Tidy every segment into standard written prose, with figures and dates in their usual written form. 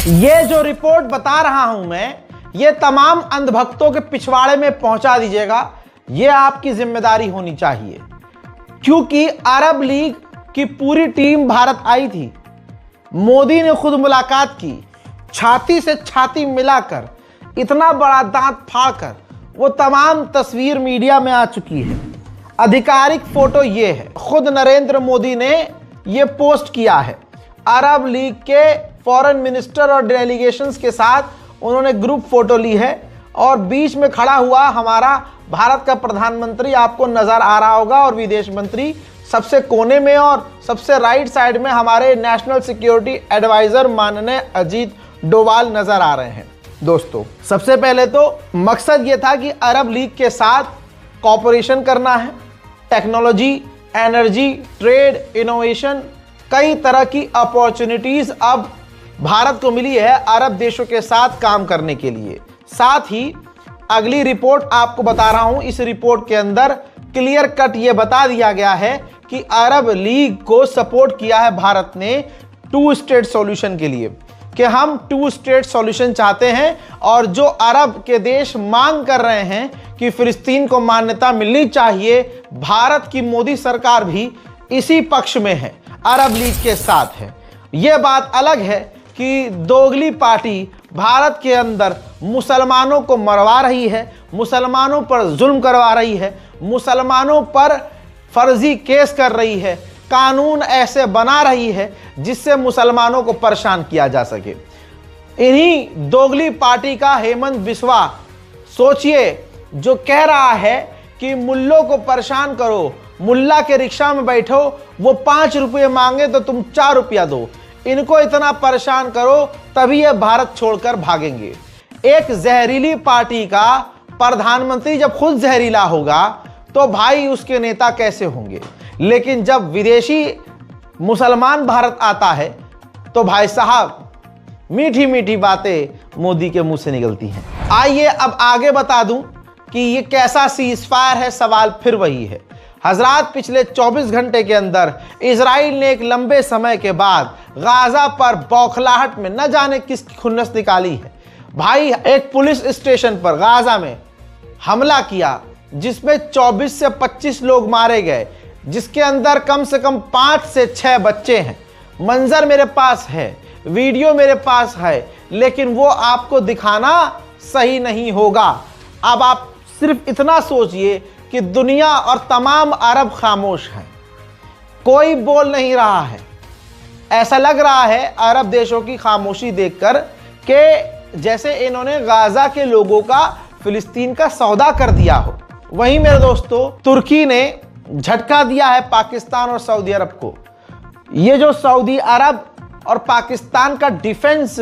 ये जो रिपोर्ट बता रहा हूं मैं, ये तमाम अंधभक्तों के पिछवाड़े में पहुंचा दीजिएगा। ये आपकी जिम्मेदारी होनी चाहिए, क्योंकि अरब लीग की पूरी टीम भारत आई थी। मोदी ने खुद मुलाकात की, छाती से छाती मिलाकर, इतना बड़ा दांत फाड़कर। वो तमाम तस्वीर मीडिया में आ चुकी है। आधिकारिक फोटो ये है, खुद नरेंद्र मोदी ने ये पोस्ट किया है। अरब लीग के फॉरेन मिनिस्टर और डेलीगेशंस के साथ उन्होंने ग्रुप फोटो ली है और बीच में खड़ा हुआ हमारा भारत का प्रधानमंत्री आपको नजर आ रहा होगा, और विदेश मंत्री सबसे कोने में और सबसे राइट साइड में हमारे नेशनल सिक्योरिटी एडवाइजर माननीय अजीत डोवाल नजर आ रहे हैं। दोस्तों, सबसे पहले तो मकसद ये था कि अरब लीग के साथ कोऑपरेशन करना है। टेक्नोलॉजी, एनर्जी, ट्रेड, इनोवेशन, कई तरह की अपॉर्चुनिटीज अब भारत को मिली है अरब देशों के साथ काम करने के लिए। साथ ही अगली रिपोर्ट आपको बता रहा हूं, इस रिपोर्ट के अंदर क्लियर कट ये बता दिया गया है कि अरब लीग को सपोर्ट किया है भारत ने 2 स्टेट सॉल्यूशन के लिए, कि हम 2 स्टेट सॉल्यूशन चाहते हैं। और जो अरब के देश मांग कर रहे हैं कि फिलिस्तीन को मान्यता मिलनी चाहिए, भारत की मोदी सरकार भी इसी पक्ष में है, अरब लीग के साथ है। यह बात अलग है कि दोगली पार्टी भारत के अंदर मुसलमानों को मरवा रही है, मुसलमानों पर जुल्म करवा रही है, मुसलमानों पर फर्जी केस कर रही है, कानून ऐसे बना रही है जिससे मुसलमानों को परेशान किया जा सके। इन्हीं दोगली पार्टी का हेमंत बिस्वा, सोचिए, जो कह रहा है कि मुल्लों को परेशान करो, मुल्ला के रिक्शा में बैठो, वो 5 रुपये मांगे तो तुम 4 रुपया दो, इनको इतना परेशान करो तभी ये भारत छोड़कर भागेंगे। एक जहरीली पार्टी का प्रधानमंत्री जब खुद जहरीला होगा तो भाई उसके नेता कैसे होंगे। लेकिन जब विदेशी मुसलमान भारत आता है तो भाई साहब मीठी मीठी बातें मोदी के मुंह से निकलती हैं। आइए अब आगे बता दूं कि ये कैसा सीज़फायर है। सवाल फिर वही है हजरात, पिछले 24 घंटे के अंदर इजराइल ने एक लंबे समय के बाद गाजा पर बौखलाहट में न जाने किसकी खुन्नस निकाली है। भाई, एक पुलिस स्टेशन पर गाजा में हमला किया जिसमें 24 से 25 लोग मारे गए, जिसके अंदर कम से कम 5 से 6 बच्चे हैं। मंजर मेरे पास है, वीडियो मेरे पास है, लेकिन वो आपको दिखाना सही नहीं होगा। अब आप सिर्फ इतना सोचिए कि दुनिया और तमाम अरब खामोश हैं, कोई बोल नहीं रहा है। ऐसा लग रहा है अरब देशों की खामोशी देखकर कि जैसे इन्होंने गाजा के लोगों का फिलिस्तीन का सौदा कर दिया हो। वहीं मेरे दोस्तों, तुर्की ने झटका दिया है पाकिस्तान और सऊदी अरब को। ये जो सऊदी अरब और पाकिस्तान का डिफेंस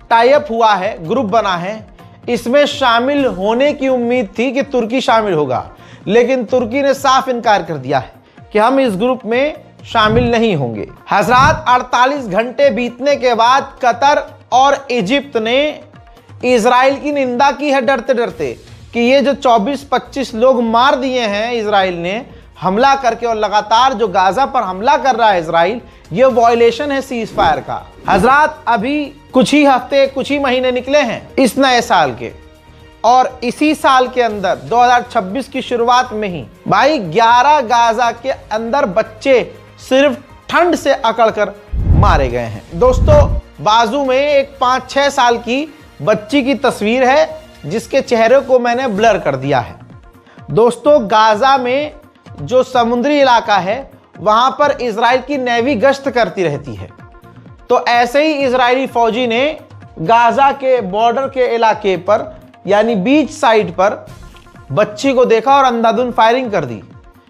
टाई अप हुआ है, ग्रुप बना है, इसमें शामिल होने की उम्मीद थी कि तुर्की शामिल होगा, लेकिन तुर्की ने साफ इनकार कर दिया है कि हम इस ग्रुप में शामिल नहीं होंगे। हजरात, 48 घंटे बीतने के बाद कतर और इजिप्ट ने इजराइल की निंदा की है डरते डरते कि ये जो 24-25 लोग मार दिए हैं इजराइल ने हमला करके, और लगातार जो गाजा पर हमला कर रहा है इजराइल, ये वॉयलेशन है सीज़फायर का। हजरात, अभी कुछ ही हफ्ते, कुछ ही महीने निकले हैं इस नए साल के, और इसी साल के अंदर 2026 की शुरुआत में ही भाई 11 गाजा के अंदर बच्चे सिर्फ ठंड से अकड़कर मारे गए हैं। दोस्तों, बाजू में एक 5-6 साल की बच्ची की तस्वीर है जिसके चेहरे को मैंने ब्लर कर दिया है। दोस्तों, गाजा में जो समुद्री इलाका है वहां पर इजराइल की नेवी गश्त करती रहती है। तो ऐसे ही इजरायली फौजी ने गाजा के बॉर्डर के इलाके पर, यानी बीच साइड पर, बच्ची को देखा और अंधाधुंध फायरिंग कर दी,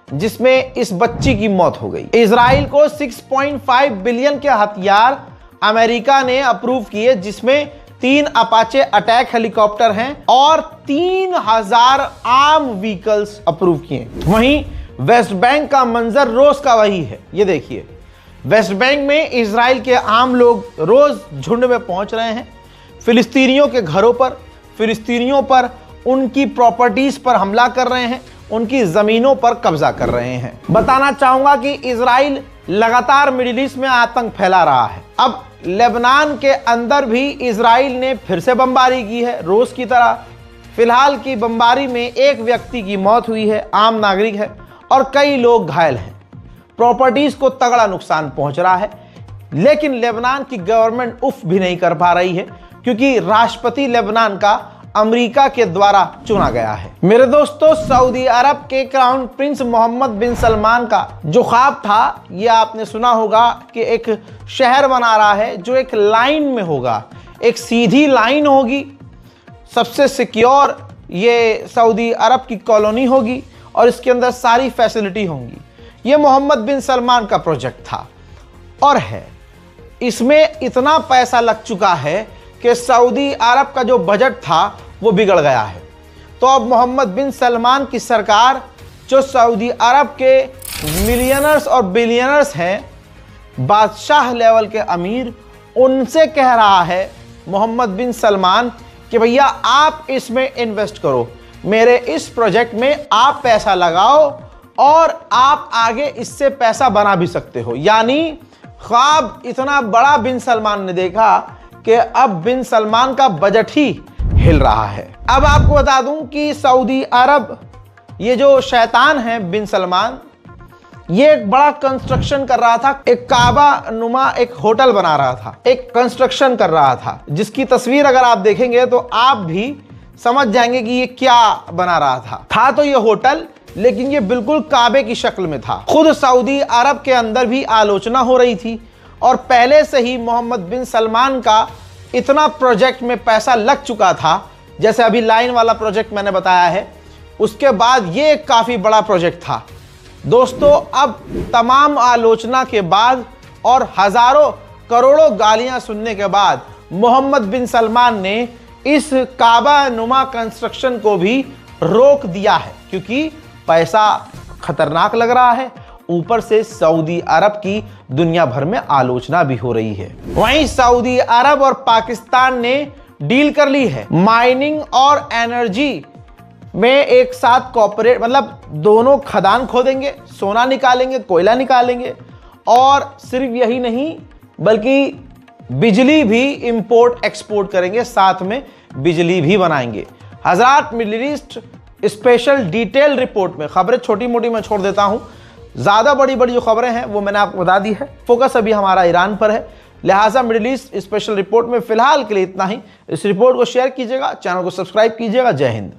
जिसमें इस बच्ची की मौत हो गई। इजराइल को 6.5 बिलियन के हथियार अमेरिका ने अप्रूव किए, जिसमें 3 अपाचे अटैक हेलीकॉप्टर हैं और 3000 आर्म व्हीकल्स अप्रूव किए। वहीं वेस्ट बैंक का मंजर रोज का वही है। ये देखिए, वेस्ट बैंक में इजराइल के आम लोग रोज झुंड में पहुंच रहे हैं, फिलिस्तीनियों के घरों पर, फिलिस्तीनियों पर, उनकी प्रॉपर्टीज पर हमला कर रहे हैं, उनकी जमीनों पर कब्जा कर रहे हैं। बताना चाहूंगा कि इजराइल लगातार मिडिल ईस्ट में आतंक फैला रहा है। अब लेबनान के अंदर भी इजराइल ने फिर से बमबारी की है रोज की तरह। फिलहाल की बमबारी में एक व्यक्ति की मौत हुई है, आम नागरिक है, और कई लोग घायल हैं। प्रॉपर्टीज को तगड़ा नुकसान पहुंच रहा है, लेकिन लेबनान की गवर्नमेंट उफ भी नहीं कर पा रही है, क्योंकि राष्ट्रपति लेबनान का अमेरिका के द्वारा चुना गया है। मेरे दोस्तों, सऊदी अरब के क्राउन प्रिंस मोहम्मद बिन सलमान का जो ख्वाब था, ये आपने सुना होगा कि एक शहर बना रहा है जो एक लाइन में होगा, एक सीधी लाइन होगी, सबसे सिक्योर ये सऊदी अरब की कॉलोनी होगी और इसके अंदर सारी फैसिलिटी होंगी। ये मोहम्मद बिन सलमान का प्रोजेक्ट था और है। इसमें इतना पैसा लग चुका है कि सऊदी अरब का जो बजट था वो बिगड़ गया है। तो अब मोहम्मद बिन सलमान की सरकार, जो सऊदी अरब के मिलियनर्स और बिलियनर्स हैं, बादशाह लेवल के अमीर, उनसे कह रहा है मोहम्मद बिन सलमान कि भैया आप इसमें इन्वेस्ट करो, मेरे इस प्रोजेक्ट में आप पैसा लगाओ और आप आगे इससे पैसा बना भी सकते हो। यानी ख्वाब इतना बड़ा बिन सलमान ने देखा कि अब बिन सलमान का बजट ही हिल रहा है। अब आपको बता दूं कि सऊदी अरब, ये जो शैतान है बिन सलमान, ये एक बड़ा कंस्ट्रक्शन कर रहा था, एक काबा नुमा एक होटल बना रहा था, एक कंस्ट्रक्शन कर रहा था, जिसकी तस्वीर अगर आप देखेंगे तो आप भी समझ जाएंगे कि ये क्या बना रहा था तो ये होटल, लेकिन ये बिल्कुल काबे की शक्ल में था। खुद सऊदी अरब के अंदर भी आलोचना हो रही थी और पहले से ही मोहम्मद बिन सलमान का इतना प्रोजेक्ट में पैसा लग चुका था, जैसे अभी लाइन वाला प्रोजेक्ट मैंने बताया है, उसके बाद ये एक काफी बड़ा प्रोजेक्ट था। दोस्तों, अब तमाम आलोचना के बाद और हजारों करोड़ों गालियां सुनने के बाद मोहम्मद बिन सलमान ने इस काबा नुमा कंस्ट्रक्शन को भी रोक दिया है, क्योंकि पैसा खतरनाक लग रहा है, ऊपर से सऊदी अरब की दुनिया भर में आलोचना भी हो रही है। वहीं सऊदी अरब और पाकिस्तान ने डील कर ली है, माइनिंग और एनर्जी में एक साथ कॉर्पोरेट, मतलब दोनों खदान खोदेंगे, सोना निकालेंगे, कोयला निकालेंगे, और सिर्फ यही नहीं बल्कि बिजली भी इंपोर्ट एक्सपोर्ट करेंगे, साथ में बिजली भी बनाएंगे। हजरात, middle east special detail report में खबरें छोटी मोटी मैं छोड़ देता हूं, ज्यादा बड़ी बड़ी जो खबरें हैं वो मैंने आपको बता दी है। फोकस अभी हमारा ईरान पर है, लिहाजा मिडिल ईस्ट स्पेशल रिपोर्ट में फिलहाल के लिए इतना ही। इस रिपोर्ट को शेयर कीजिएगा, चैनल को सब्सक्राइब कीजिएगा। जय हिंद।